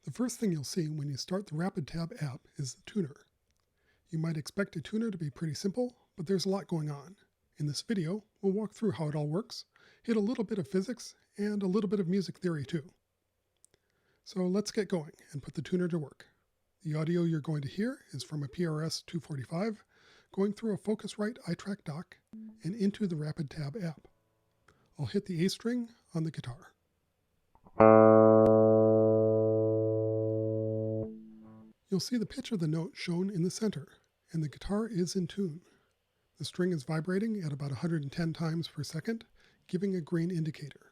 The first thing you'll see when you start the Rapid Tab app is the tuner. You might expect a tuner to be pretty simple, but there's a lot going on. In this video, we'll walk through how it all works, hit a little bit of physics, and a little bit of music theory too. So let's get going and put the tuner to work. The audio you're going to hear is from a PRS 245 going through a Focusrite iTrack dock and into the Rapid Tab app. I'll hit the A string on the guitar. You'll see the pitch of the note shown in the center, and the guitar is in tune. The string is vibrating at about 110 times per second, giving a green indicator.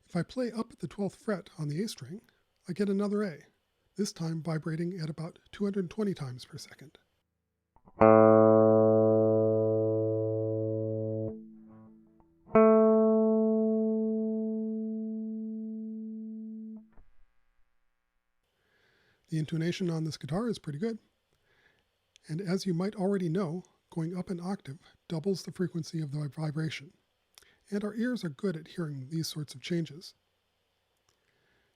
If I play up at the 12th fret on the A string, I get another A, this time vibrating at about 220 times per second. The intonation on this guitar is pretty good. And as you might already know, going up an octave doubles the frequency of the vibration. And our ears are good at hearing these sorts of changes.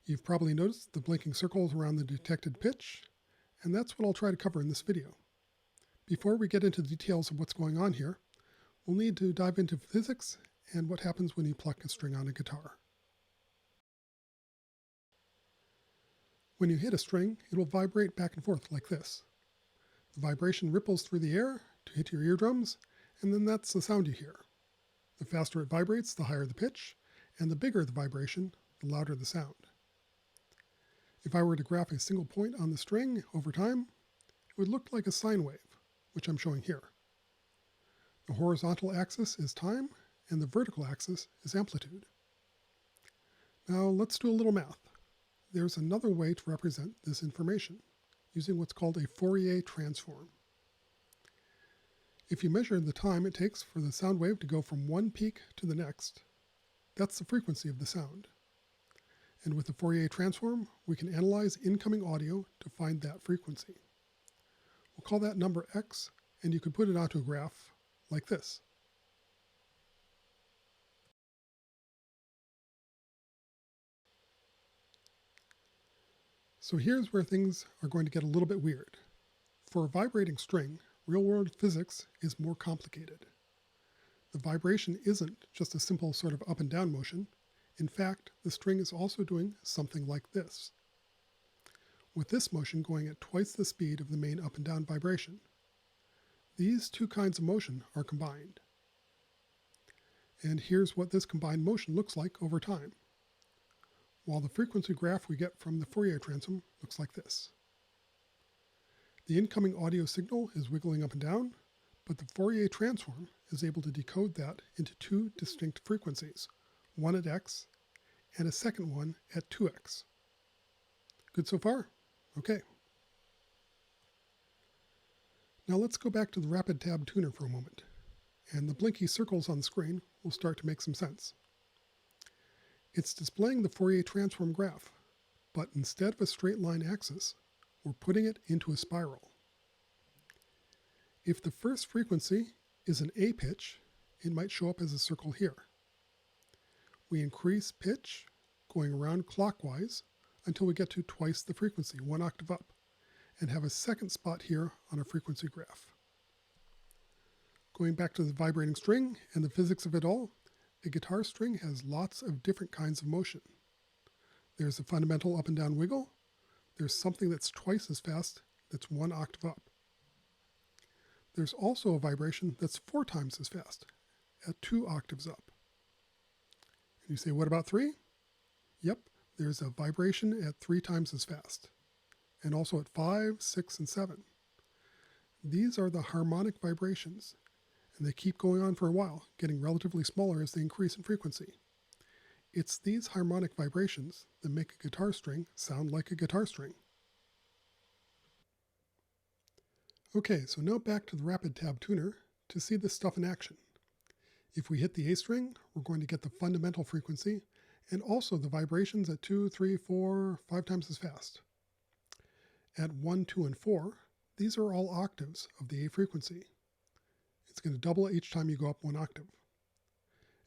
You've probably noticed the blinking circles around the detected pitch, and that's what I'll try to cover in this video. Before we get into the details of what's going on here, we'll need to dive into physics and what happens when you pluck a string on a guitar. When you hit a string, it will vibrate back and forth like this. The vibration ripples through the air to hit your eardrums, and then that's the sound you hear. The faster it vibrates, the higher the pitch, and the bigger the vibration, the louder the sound. If I were to graph a single point on the string over time, it would look like a sine wave, which I'm showing here. The horizontal axis is time, and the vertical axis is amplitude. Now let's do a little math. There's another way to represent this information, using what's called a Fourier Transform. If you measure the time it takes for the sound wave to go from one peak to the next, that's the frequency of the sound. And with the Fourier Transform, we can analyze incoming audio to find that frequency. We'll call that number x, and you could put it onto a graph like this. So here's where things are going to get a little bit weird. For a vibrating string, real-world physics is more complicated. The vibration isn't just a simple sort of up and down motion. In fact, the string is also doing something like this, with this motion going at twice the speed of the main up and down vibration. These two kinds of motion are combined. And here's what this combined motion looks like over time, while the frequency graph we get from the Fourier Transform looks like this. The incoming audio signal is wiggling up and down, but the Fourier Transform is able to decode that into two distinct frequencies, one at x and a second one at 2x. Good so far? Okay. Now let's go back to the Rapid Tab tuner for a moment, and the blinky circles on the screen will start to make some sense. It's displaying the Fourier Transform graph, but instead of a straight line axis, we're putting it into a spiral. If the first frequency is an A pitch, it might show up as a circle here. We increase pitch, going around clockwise, until we get to twice the frequency, one octave up, and have a second spot here on a frequency graph. Going back to the vibrating string and the physics of it all, a guitar string has lots of different kinds of motion. There's a fundamental up and down wiggle. There's something that's twice as fast, that's one octave up. There's also a vibration that's 4 times as fast, at 2 octaves up. And you say, what about 3? Yep, there's a vibration at 3 times as fast, and also at 5, 6, and 7. These are the harmonic vibrations, and they keep going on for a while, getting relatively smaller as they increase in frequency. It's these harmonic vibrations that make a guitar string sound like a guitar string. Okay, so now back to the Rapid Tab tuner to see this stuff in action. If we hit the A string, we're going to get the fundamental frequency and also the vibrations at 2, 3, 4, 5 times as fast. At 1, 2, and 4, these are all octaves of the A frequency. It's going to double each time you go up 1 octave.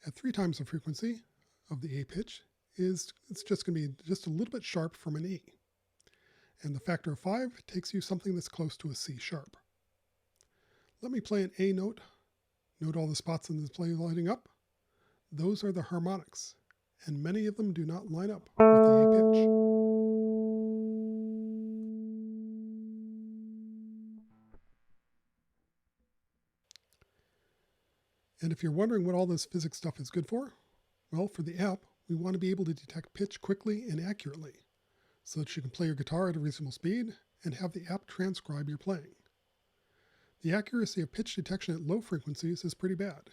At 3 times the frequency of the A pitch, it's just going to be just a little bit sharp from an E. and the factor of 5 takes you something that's close to a C sharp. Let me play an A note. Note all the spots in the play lighting up. Those are the harmonics, and many of them do not line up with the A pitch. And if you're wondering what all this physics stuff is good for, well, for the app, we want to be able to detect pitch quickly and accurately so that you can play your guitar at a reasonable speed and have the app transcribe your playing. The accuracy of pitch detection at low frequencies is pretty bad.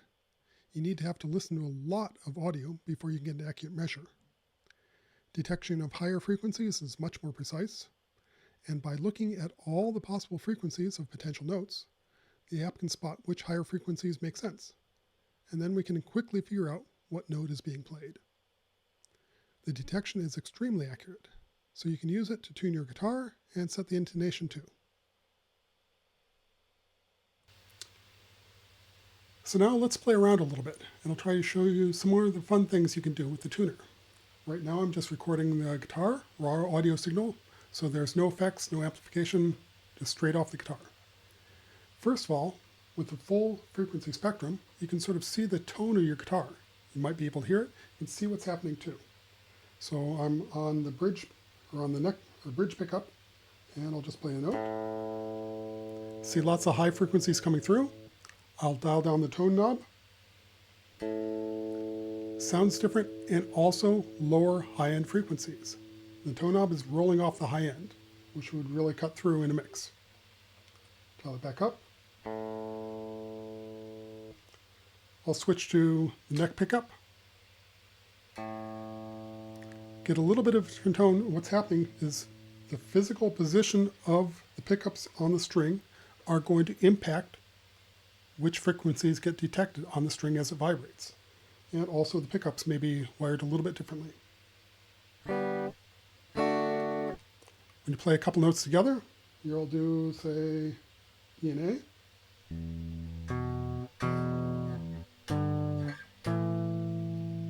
You need to have to listen to a lot of audio before you can get an accurate measure. Detection of higher frequencies is much more precise, and by looking at all the possible frequencies of potential notes, the app can spot which higher frequencies make sense, and then we can quickly figure out what note is being played. The detection is extremely accurate, so you can use it to tune your guitar and set the intonation too. So now let's play around a little bit, and I'll try to show you some more of the fun things you can do with the tuner. Right now I'm just recording the guitar, raw audio signal, so there's no effects, no amplification, just straight off the guitar. First of all, with the full frequency spectrum, you can sort of see the tone of your guitar. You might be able to hear it and see what's happening too. So I'm on the bridge, or on the neck, or bridge pickup, and I'll just play a note. See lots of high frequencies coming through. I'll dial down the tone knob. Sounds different, and also lower high-end frequencies. The tone knob is rolling off the high end, which would really cut through in a mix. Dial it back up. I'll switch to the neck pickup. Get a little bit of different tone. What's happening is the physical position of the pickups on the string are going to impact which frequencies get detected on the string as it vibrates. And also the pickups may be wired a little bit differently. When you play a couple notes together, you'll do, say, E and A.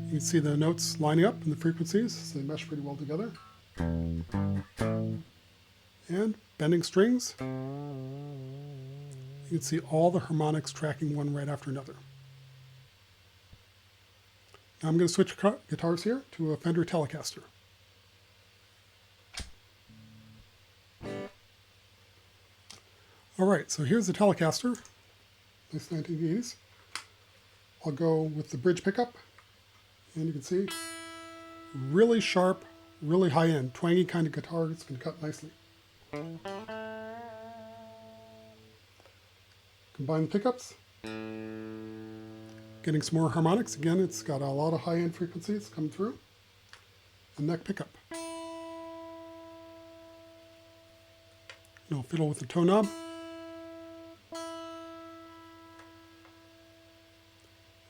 You can see the notes lining up and the frequencies, so they mesh pretty well together. And bending strings. You can see all the harmonics tracking one right after another. Now I'm going to switch guitars here to a Fender Telecaster. All right, so here's the Telecaster, nice 1980s. I'll go with the bridge pickup, and you can see really sharp, really high-end, twangy kind of guitar that's going to cut nicely. Combine the pickups, getting some more harmonics. Again, it's got a lot of high-end frequencies coming through. The neck pickup. And I'll fiddle with the tone knob.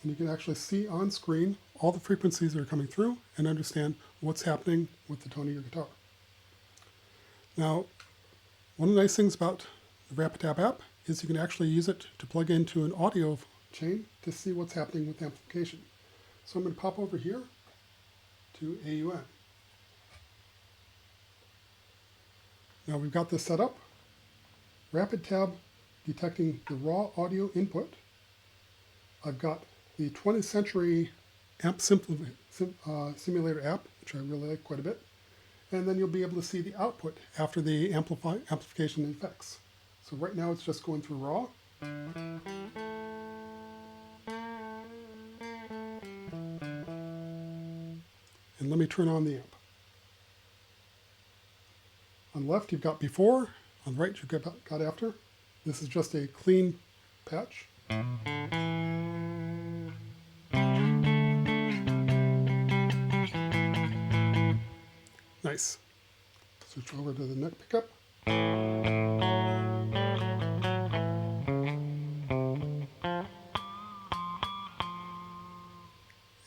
And you can actually see on screen all the frequencies that are coming through and understand what's happening with the tone of your guitar. Now, one of the nice things about the RapidTab app is you can actually use it to plug into an audio chain to see what's happening with amplification. So I'm going to pop over here to AUN. Now we've got this set up. RapidTab detecting the raw audio input. I've got the 20th Century Amp Simulator app, which I really like quite a bit. And then you'll be able to see the output after the amplification effects. So right now it's just going through raw. And let me turn on the amp. On the left you've got before, on the right you've got after. This is just a clean patch. Nice. Switch over to the neck pickup.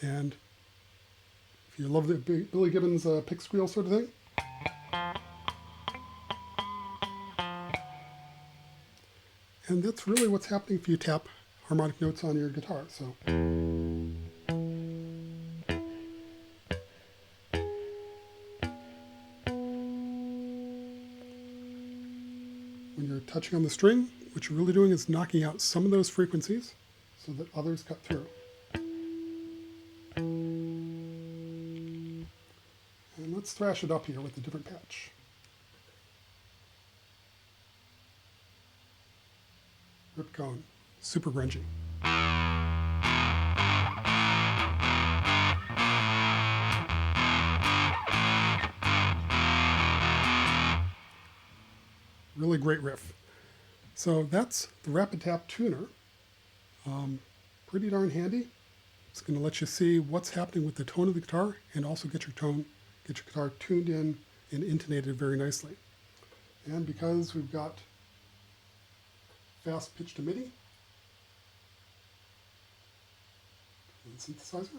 And if you love the Billy Gibbons pick squeal sort of thing, and that's really what's happening if you tap harmonic notes on your guitar. So. touching on the string, what you're really doing is knocking out some of those frequencies so that others cut through. And let's thrash it up here with a different patch. Rip Cone, super grungy. Really great riff. So that's the Rapid Tap Tuner. Pretty darn handy. It's going to let you see what's happening with the tone of the guitar and also get your guitar tuned in and intonated very nicely. And because we've got fast pitch to MIDI and synthesizer,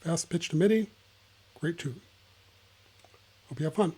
fast pitch to MIDI, great tune. Hope you have fun.